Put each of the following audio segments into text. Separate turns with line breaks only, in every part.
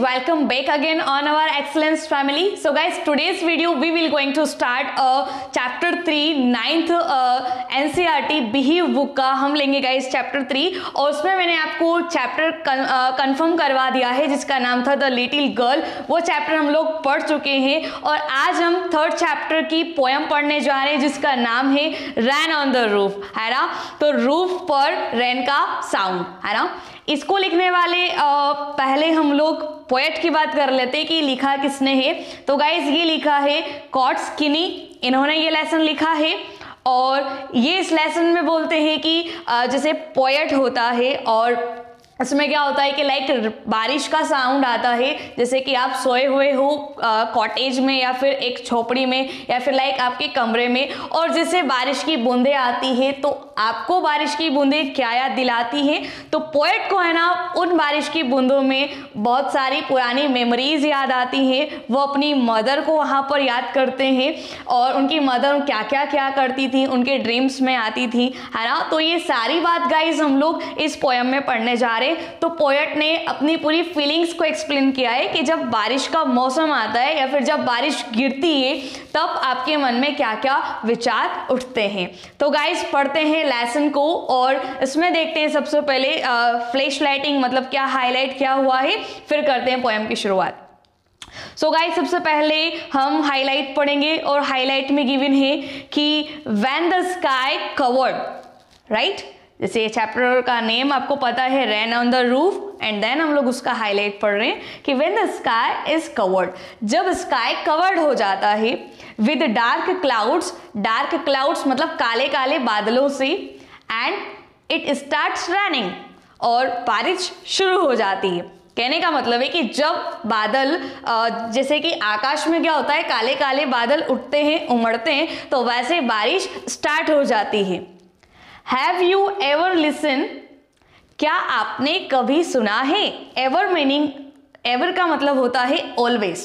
welcome back again on our excellence family. So guys, today's video we will going to start chapter 3 9th NCERT Behave book का हम लेंगे guys chapter 3 और उसमें मैंने आपको chapter confirm करवा दिया है जिसका नाम था द लिटिल गर्ल। वो चैप्टर हम लोग पढ़ चुके हैं और आज हम थर्ड चैप्टर की पोयम पढ़ने जा रहे हैं जिसका नाम है रैन ऑन द रूफ, है ना। तो रूफ पर रैन का साउंड, है ना। इसको लिखने वाले पहले हम लोग पोएट की बात कर लेते हैं कि लिखा किसने है। तो गाइज ये लिखा है कॉट स्किनी, इन्होंने ये लेसन लिखा है और ये इस लेसन में बोलते हैं कि जैसे पोएट होता है और इसमें क्या होता है कि लाइक बारिश का साउंड आता है, जैसे कि आप सोए हुए हो कॉटेज में या फिर एक झोपड़ी में या फिर लाइक आपके कमरे में और जैसे बारिश की बूंदें आती है तो आपको बारिश की बूंदें क्या याद दिलाती है। तो पोएट को है ना उन बारिश की बूंदों में बहुत सारी पुरानी मेमोरीज याद आती हैं। वो अपनी मदर को वहाँ पर याद करते हैं और उनकी मदर क्या क्या क्या करती थी, उनके ड्रीम्स में आती थी, है ना। तो ये सारी बात गाइज हम लोग इस पोएम में पढ़ने जा रहे हैं। तो पोएट ने अपनी पूरी फीलिंग्स को एक्सप्लेन किया है कि जब बारिश का मौसम आता है या फिर जब बारिश गिरती है तब आपके मन में क्या क्या विचार उठते हैं। तो गाइस पढ़ते हैं लेसन को और इसमें देखते हैं सबसे पहले फ्लैश लाइटिंग मतलब क्या हाईलाइट क्या हुआ है, फिर करते हैं पोएम की शुरुआत। सो गाइस सबसे पहले हम हाईलाइट पढ़ेंगे और हाईलाइट में गिवन है कि when the sky covered, right. जैसे चैप्टर का नेम आपको पता है rain on the roof and then हम लोग उसका हाईलाइट पढ़ रहे हैं कि when the sky is covered, जब स्काई कवर्ड हो जाता है विद डार्क क्लाउड्स मतलब काले काले बादलों से, एंड इट स्टार्ट्स रैनिंग और बारिश शुरू हो जाती है। कहने का मतलब है कि जब बादल जैसे कि आकाश में क्या होता है काले काले बादल उठते हैं उमड़ते हैं तो वैसे बारिश स्टार्ट हो जाती है। Have you ever listened? क्या आपने कभी सुना है? Ever मीनिंग, ever का मतलब होता है always,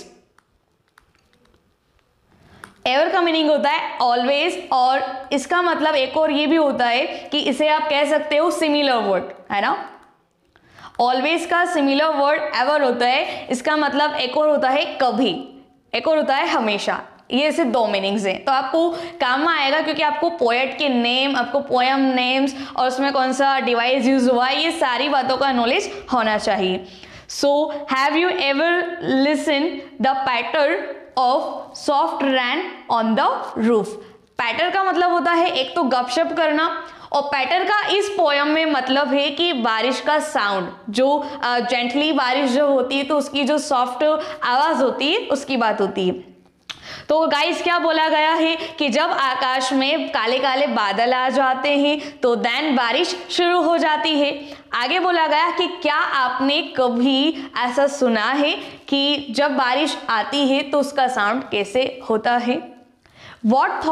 ever का मीनिंग होता है always और इसका मतलब एक और ये भी होता है कि इसे आप कह सकते हो सिमिलर वर्ड, है ना। always का सिमिलर वर्ड ever होता है, इसका मतलब एक और होता है कभी, एक और होता है हमेशा। ये ऐसे दो मीनिंग्स हैं तो आपको काम में आएगा क्योंकि आपको पोएट के नेम, आपको पोएम नेम्स और उसमें कौन सा डिवाइस यूज हुआ है ये सारी बातों का नॉलेज होना चाहिए। So have you ever listen the patter of soft rain on the roof. Patter का मतलब होता है एक तो गपशप करना और पैटर का इस पोयम में मतलब है कि बारिश का साउंड, जो जेंटली बारिश जो होती है तो उसकी जो सॉफ्ट आवाज होती है उसकी बात होती है। तो गाइस क्या बोला गया है कि जब आकाश में काले काले बादल आ जाते हैं तो देन बारिश शुरू हो जाती है। आगे बोला गया कि क्या आपने कभी ऐसा सुना है कि जब बारिश आती है तो उसका साउंड कैसे होता है। व्हाट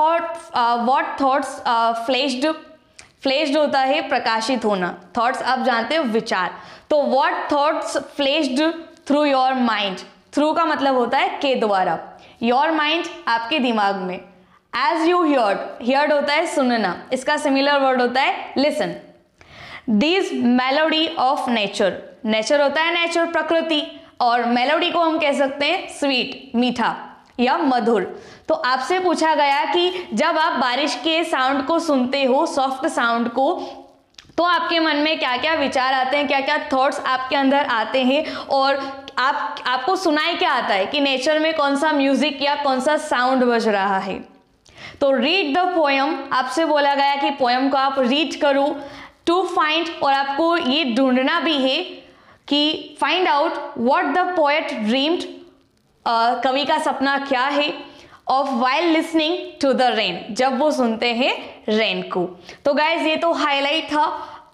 थॉट्स फ्लैश्ड होता है प्रकाशित होना, थॉट्स आप जानते हो विचार। तो what thoughts flashed through your mind, through का मतलब होता है के द्वारा, योर माइंड आपके दिमाग में। एज यू हियर्ड होता है सुनना, इसका सिमिलर वर्ड होता है listen. This melody of nature होता है नेचर प्रकृति और मेलोडी को हम कह सकते हैं स्वीट मीठा या मधुर। तो आपसे पूछा गया कि जब आप बारिश के साउंड को सुनते हो, सॉफ्ट साउंड को, तो आपके मन में क्या क्या विचार आते हैं, क्या क्या थॉट्स आपके अंदर आते हैं और आपको सुनाई क्या आता है कि नेचर में कौन सा म्यूजिक या कौन सा साउंड बज रहा है। तो रीड द पोयम, आपसे बोला गया कि पोयम को आप रीड करो टू फाइंड, और आपको ये ढूंढना भी है कि find out what the poet dreamed, कवि का सपना क्या है, of while listening to the rain, जब वो सुनते हैं रेन को। तो गाइज ये तो हाईलाइट था,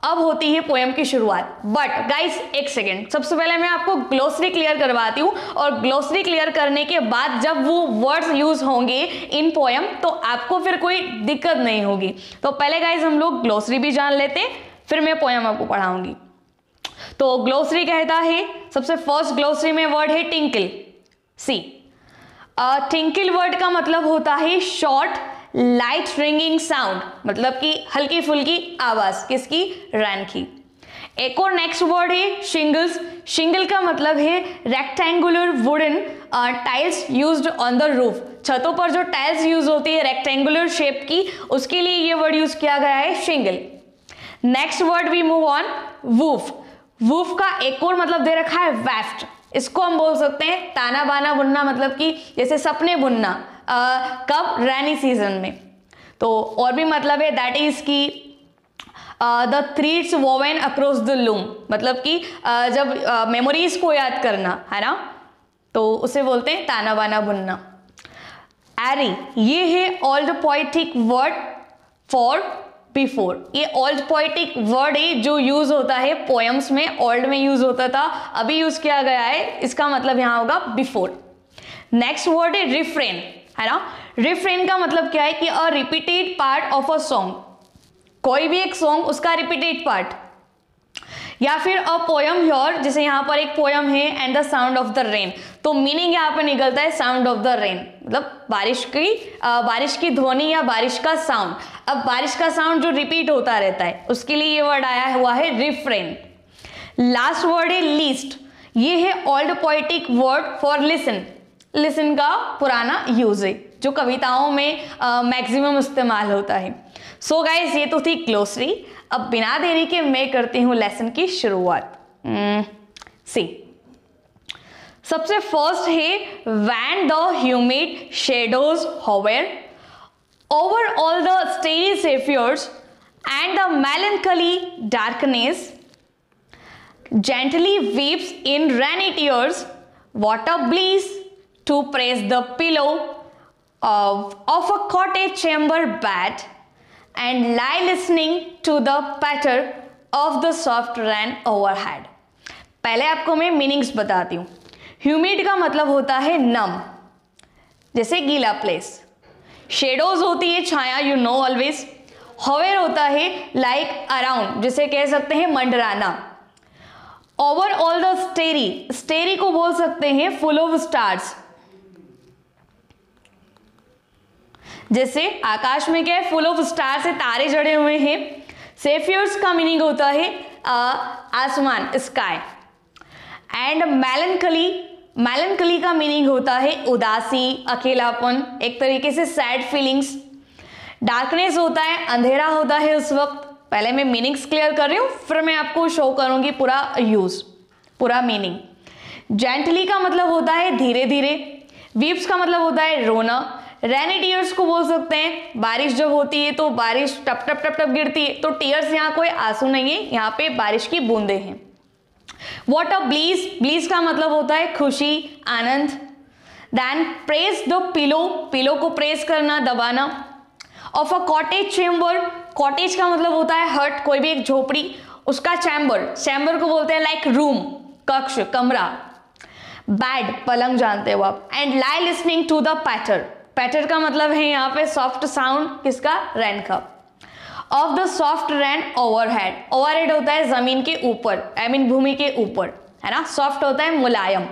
अब होती है पोएम की शुरुआत। बट गाइस एक सेकेंड, सबसे पहले मैं आपको ग्लोसरी क्लियर करवाती हूँ और ग्लोसरी क्लियर करने के बाद जब वो वर्ड्स यूज होंगे इन पोएम तो आपको फिर कोई दिक्कत नहीं होगी। तो पहले गाइस हम लोग ग्लोसरी भी जान लेते हैं फिर मैं पोएम आपको पढ़ाऊंगी। तो ग्लोसरी कहता है, सबसे फर्स्ट ग्लोसरी में वर्ड है टिंकल, सी। टिंकल वर्ड का मतलब होता है शॉर्ट लाइट रिंगिंग साउंड, मतलब कि हल्की फुल्की आवाज, किसकी, रैन की। एक और नेक्स्ट वर्ड है शिंगल्स। शिंगल का मतलब है rectangular wooden tiles used on the roof. छतों पर जो टाइल्स यूज होती है रेक्टेंगुलर शेप की, उसके लिए ये वर्ड यूज किया गया है shingle. Next word we move on, woof. Woof का एक और मतलब दे रखा है वेफ्ट। इसको हम बोल सकते हैं ताना बाना बुनना, मतलब कि जैसे सपने बुनना, कब, रेनी सीजन में। तो और भी मतलब है दैट इज की the threads woven across the loom, मतलब कि जब मेमोरीज को याद करना है ना, तो उसे बोलते हैं ताना बाना बुनना। एरी, ये है old poetic word for before. ये ओल्ड पोएटिक वर्ड है जो यूज होता है पोएम्स में, ओल्ड में यूज होता था, अभी यूज किया गया है, इसका मतलब यहां होगा बिफोर। नेक्स्ट वर्ड है रिफ्रेन, है ना। रिफ्रेन का मतलब क्या है कि a repeated part of a song, कोई भी एक सॉन्ग उसका रिपीटेड पार्ट, या फिर अ पोयम हियर, जैसे यहाँ पर एक पोयम है and the sound of the rain, तो मीनिंग यहाँ पर निकलता है साउंड ऑफ द रेन, मतलब बारिश की ध्वनि या बारिश का साउंड। अब बारिश का साउंड जो रिपीट होता रहता है उसके लिए ये वर्ड आया हुआ है रिफ्रेन। लास्ट वर्ड है लीस्ट। ये है old poetic word for listen. Listen का पुराना यूज है जो कविताओं में मैक्सिमम इस्तेमाल होता है। सो गाइज, ये तो थी ग्लोसरी। अब बिना देरी के मैं करती हूँ लेसन की शुरुआत। सी, सबसे फर्स्ट है when the humid shadows hover over all the starry spheres and the melancholy darkness gently weeps in rainy tears, what a bliss to press the pillow of a cottage chamber bed and lie listening to the patter of the soft rain overhead। पहले आपको मैं meanings बताती हूँ। Humid का मतलब होता है नम, जैसे गीला प्लेस। शेडोज होती है छाया, यू नो ऑलवेज। होवर होता है लाइक अराउंड, जिसे कह सकते हैं मंडराना। Over all the starry, starry को बोल सकते हैं फुल ऑफ स्टार्स, जैसे आकाश में क्या है, फुल ऑफ स्टार से तारे जड़े हुए हैं। सेफियर्स का मीनिंग होता है आसमान, स्काई। एंड मेलनकली, मेलनकली का मीनिंग होता है उदासी, अकेलापन, एक तरीके से सैड फीलिंग्स। डार्कनेस होता है अंधेरा होता है उस वक्त। पहले मैं मीनिंग्स क्लियर कर रही हूँ, फिर मैं आपको शो करूंगी पूरा यूज, पूरा मीनिंग। जेंटली का मतलब होता है धीरे धीरे। वीप्स का मतलब होता है रोना। रेनी टीयर्स को बोल सकते हैं, बारिश जब होती है तो बारिश टप टप टप टप गिरती है, तो टीयर्स यहाँ कोई आंसू नहीं है, यहाँ पे बारिश की बूंदे हैं। व्हाट अ ब्लीज, ब्लीज का मतलब होता है खुशी, आनंद। Then press the pillow, pillow को प्रेस करना, दबाना। Of a cottage chamber, cottage का मतलब होता है हट, कोई भी एक झोपड़ी, उसका चैम्बर, चैम्बर को बोलते हैं लाइक रूम, कक्ष, कमरा। बेड, पलंग जानते हो आप। And lie listening to the patter, patter का मतलब है यहाँ पे सॉफ्ट साउंड, किसका, रैन का। Of the soft rain overhead, overhead होता है जमीन के ऊपर, आई मीन भूमि के ऊपर, है ना। सॉफ्ट होता है मुलायम।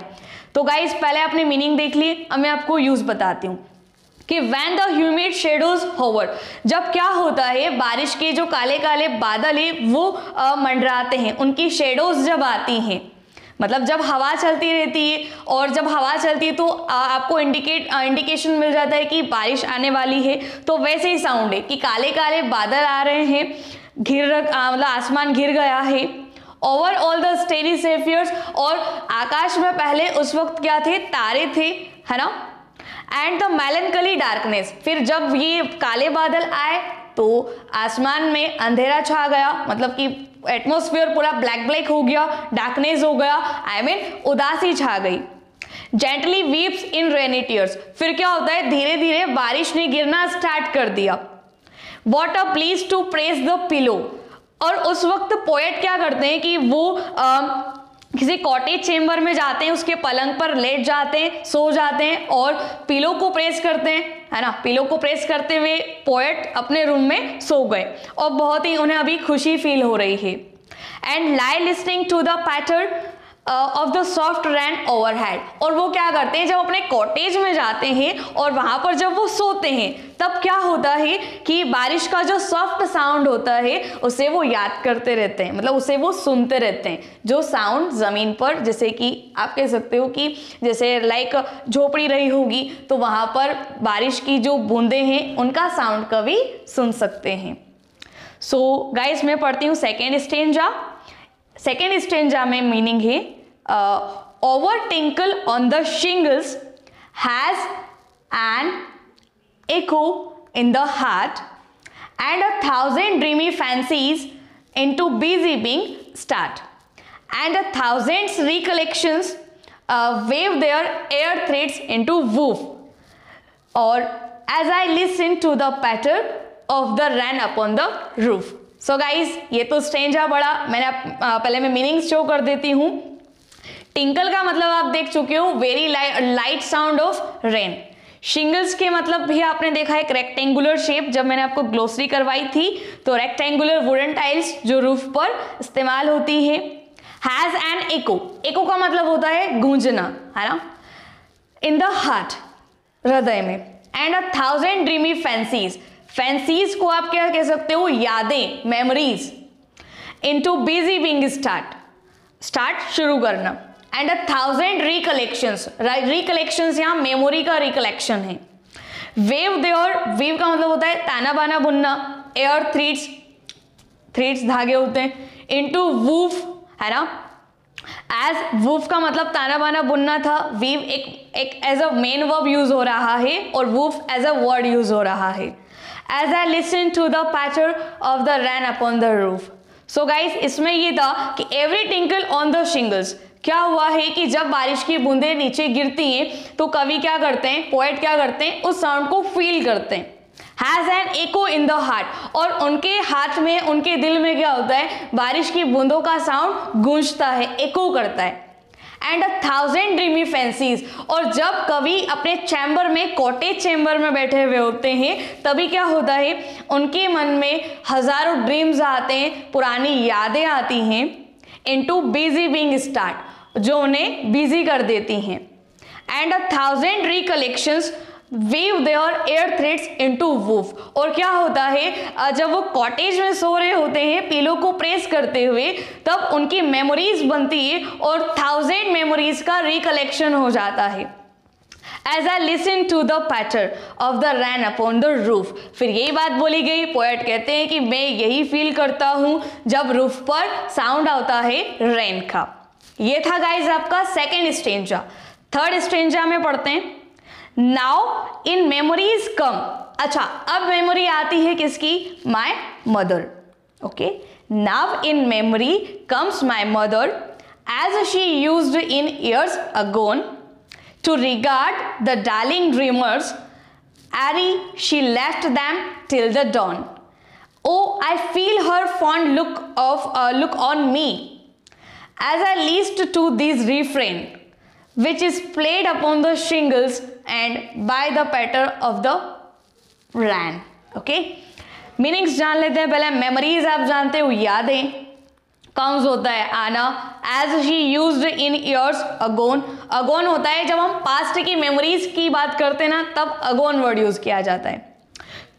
तो गाइज पहले आपने मीनिंग देख लिए, अब मैं आपको यूज बताती हूँ कि when the humid shadows hover, जब क्या होता है, बारिश के जो काले काले बादल है वो मंडराते हैं, उनकी शेडोज जब आती हैं, मतलब जब हवा चलती रहती है, और जब हवा चलती है तो आपको इंडिकेशन मिल जाता है कि बारिश आने वाली है। तो वैसे ही साउंड है कि काले काले बादल आ रहे हैं, मतलब आसमान घिर गया है। ओवर ऑल द स्टेरी सेफियर्स, और आकाश में पहले उस वक्त क्या थे, तारे थे, है ना। एंड द मेलनकली डार्कनेस, फिर जब ये काले बादल आए तो आसमान में अंधेरा छा गया, मतलब कि एटमॉस्फेयर पूरा ब्लैक ब्लैक हो गया, डार्कनेस हो गया, आई मीन उदासी छा गई। जेंटली वीप्स इन रेनी टीयर्स, फिर क्या होता है, धीरे धीरे बारिश ने गिरना स्टार्ट कर दिया। What a please to press the pillow, और उस वक्त पोएट क्या करते हैं कि वो किसी कॉटेज चेम्बर में जाते हैं, उसके पलंग पर लेट जाते हैं, सो जाते हैं, और पिलो को प्रेस करते हैं, है ना। पिलो को प्रेस करते हुए पोएट अपने रूम में सो गए, और बहुत ही उन्हें अभी खुशी फील हो रही है। And lie listening to the patter, of the soft rain overhead. और वो क्या करते हैं, जब अपने कॉटेज में जाते हैं और वहां पर जब वो सोते हैं तब क्या होता है कि बारिश का जो सॉफ्ट साउंड होता है उसे वो याद करते रहते हैं, मतलब उसे वो सुनते रहते हैं। जो साउंड जमीन पर, जैसे कि आप कह सकते हो कि जैसे लाइक झोपड़ी रही होगी तो वहां पर बारिश की जो बूंदें हैं उनका साउंड कभी सुन सकते हैं। सो गाइस मैं पढ़ती हूँ सेकेंड स्टेंजा। सेकेंड स्टेंजा में मीनिंग है over tinkle on the shingles has an echo in the heart and 1,000 dreamy fancies into busy being start and 1,000 recollections wave their air threads into woof or as I listen to the patter of the rain upon the roof। So guys ये तो stanza पढ़ा मैंने, पहले मैं meaning show कर देती हूँ। Tinkle का मतलब आप देख चुके हो, very light sound of rain. Shingles के मतलब भी आपने देखा है, एक रेक्टेंगुलर शेप, जब मैंने आपको ग्लोसरी करवाई थी तो रेक्टेंगुलर वुडन टाइल्स जो रूफ पर इस्तेमाल होती है। हैज एन एको, एको का मतलब होता है गूंजना, है ना, इन द हार्ट, हृदय में। एंड 1,000 ड्रीमी फैंसीज, फैंसीज को आप क्या कह सकते हो, यादें, memories. Into busy being start, start शुरू करना। एंड 1,000 रिकलेक्शंस, रिकलेक्शंस यहाँ मेमोरी का रिकलेक्शन है। वेव देयर, वेव का मतलब होता है ताना बाना बुनना। एयर थ्रीड्स, थ्रीड्स धागे होते हैं। इनटू वूफ, है ना, एज वूफ का मतलब ताना बाना बुनना था। वीव एक as a main verb use हो रहा है और woof as a word use हो रहा है। As I listen to the patter of the rain upon the roof. So guys इसमें ये था कि every tinkle on the shingles, क्या हुआ है कि जब बारिश की बूंदें नीचे गिरती हैं तो कवि क्या करते हैं, पोएट क्या करते हैं, उस साउंड को फील करते हैं। Has an echo in the heart, और उनके हाथ में, उनके दिल में क्या होता है, बारिश की बूंदों का साउंड गूंजता है, एको करता है। एंड 1,000 ड्रीमी फैंसीज, और जब कवि अपने चैम्बर में, कॉटेज चैम्बर में बैठे हुए होते हैं तभी क्या होता है, उनके मन में हजारों ड्रीम्स आते हैं, पुरानी यादें आती हैं। इनटू बिजी बीइंग स्टार्ट, जो उन्हें बिजी कर देती हैं। And 1,000 recollections weave their air threads into woof, और क्या होता है, जब वो कॉटेज में सो रहे होते हैं पिलो को प्रेस करते हुए, तब उनकी मेमोरीज बनती है और 1,000 मेमोरीज का रिकलेक्शन हो जाता है। As I listen to the patter of the rain upon the roof, फिर यही बात बोली गई, पोएट कहते हैं कि मैं यही फील करता हूं जब रूफ पर साउंड आता है रेन का। ये था गाइज आपका सेकेंड स्टेंजा। थर्ड स्टेंजा में पढ़ते हैं। नाउ इन मेमोरीज कम, अच्छा अब मेमोरी आती है किसकी, my mother. Okay, now in memory comes my mother as she used in years agone to regard the darling dreamers, ere she left them till the dawn. Oh, I feel her fond look on me, as I list to this refrain, which is played upon the shingles and by the patter of the rain. Okay, meanings जान लेते हैं पहले। Memories आप जानते हो, यादें। Comes होता है आना, as she used in years agone, agone होता है जब हम पास्ट की मेमोरीज की बात करते हैं ना, तब अगोन वर्ड यूज किया जाता है।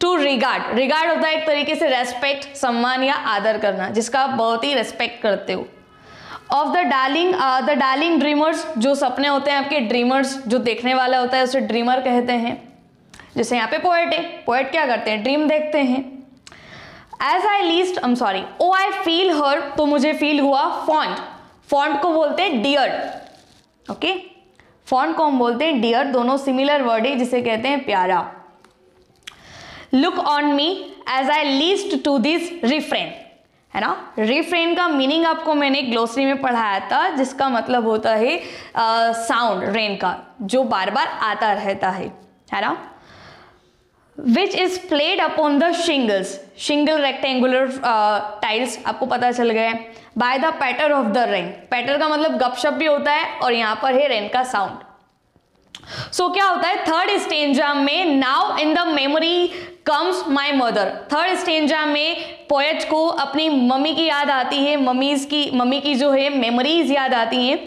टू रिगार्ड, रिगार्ड होता है एक तरीके से रेस्पेक्ट, सम्मान या आदर करना, जिसका आप बहुत ही रेस्पेक्ट करते हो। ऑफ द डार्लिंग ड्रीमर्स, जो सपने होते हैं आपके, ड्रीमर्स जो देखने वाला होता है उसे ड्रीमर कहते हैं। जैसे यहाँ पे पोएट है, पोएट क्या करते हैं, ड्रीम देखते हैं। As I least, oh I feel her, तो मुझे फील हुआ। फॉन्ट, फॉन्ट को बोलते हैं डियर। ओके, फॉन्ट को हम बोलते हैं डियर, दोनों सिमिलर वर्ड है जिसे कहते हैं प्यारा। Look on me as I list to this refrain, है ना। रिफ्रेन का मीनिंग आपको मैंने ग्लोसरी में पढ़ाया था, जिसका मतलब होता है साउंड रेन का जो बार बार आता रहता है ना। Which is played upon the shingles, shingle rectangular tiles आपको पता चल गया। By the patter of the rain, patter का मतलब गपशप भी होता है और यहाँ पर है रेन का साउंड। सो क्या होता है थर्ड स्टेंजा में, now in the memory comes my mother. Third stanza में पोएट को अपनी मम्मी की याद आती है, मम्मी की जो है मेमोरीज याद आती हैं।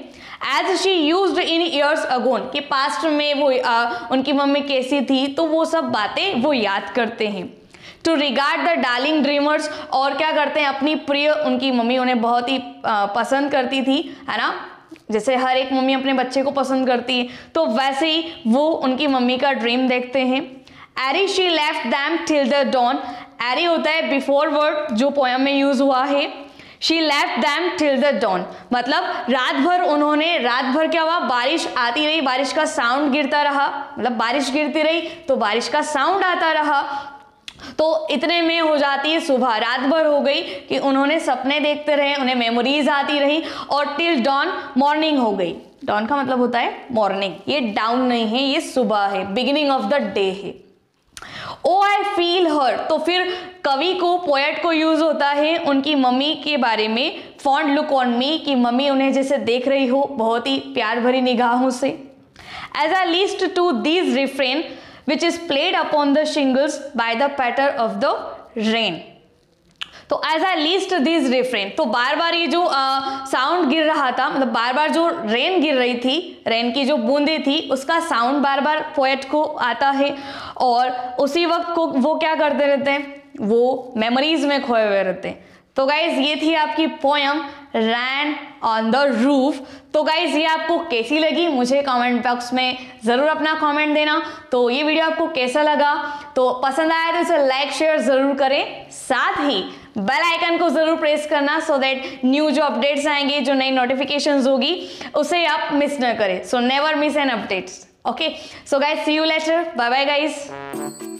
As she used in years agone, कि पास्ट में वो उनकी मम्मी कैसी थी, तो वो सब बातें वो याद करते हैं। To regard the darling dreamers, और क्या करते हैं अपनी प्रिय, उनकी मम्मी उन्हें बहुत ही पसंद करती थी, है ना, जैसे हर एक मम्मी अपने बच्चे को पसंद करती है, तो वैसे ही वो उनकी मम्मी का ड्रीम देखते हैं। Ere she left them till the dawn, ere होता है बिफोर वर्ड जो पोएम में यूज हुआ है। She left them till the dawn, मतलब रात भर क्या हुआ, बारिश आती रही, बारिश का साउंड गिरता रहा, मतलब बारिश गिरती रही तो बारिश का साउंड आता रहा, तो इतने में हो जाती है सुबह। रात भर हो गई कि उन्होंने सपने देखते रहे, उन्हें मेमोरीज आती रही, और टिल डॉन मॉर्निंग हो गई। डॉन का मतलब होता है मॉर्निंग, ये डाउन नहीं है, ये सुबह है, बिगिनिंग ऑफ द डे है। ओ आई फील हर, तो फिर कवि को, पोएट को यूज होता है उनकी मम्मी के बारे में। फॉन्ड लुक ऑन मी, कि मम्मी उन्हें जैसे देख रही हो बहुत ही प्यार भरी निगाहों से। As I list to these refrain which is played upon the shingles by the patter of the rain, तो as I list this refrain, तो बार बार ये जो साउंड गिर रहा था, मतलब बार बार जो रेन गिर रही थी, रेन की जो बूंदें थी, उसका साउंड बार बार पोएट को आता है, और उसी वक्त को वो क्या करते रहते हैं, वो मेमोरीज में खोए हुए रहते हैं। तो गाइज ये थी आपकी poem rain on the roof. तो गाइज ये आपको कैसी लगी, मुझे कमेंट बॉक्स में ज़रूर अपना कमेंट देना। तो ये वीडियो आपको कैसा लगा, तो पसंद आया तो इसे लाइक शेयर ज़रूर करें, साथ ही बेल आइकन को ज़रूर प्रेस करना, सो दैट न्यू जो अपडेट्स आएंगे, जो नई नोटिफिकेशंस होगी, उसे आप मिस न करें। So never miss an updates. Okay, so guys see you later, bye bye guys.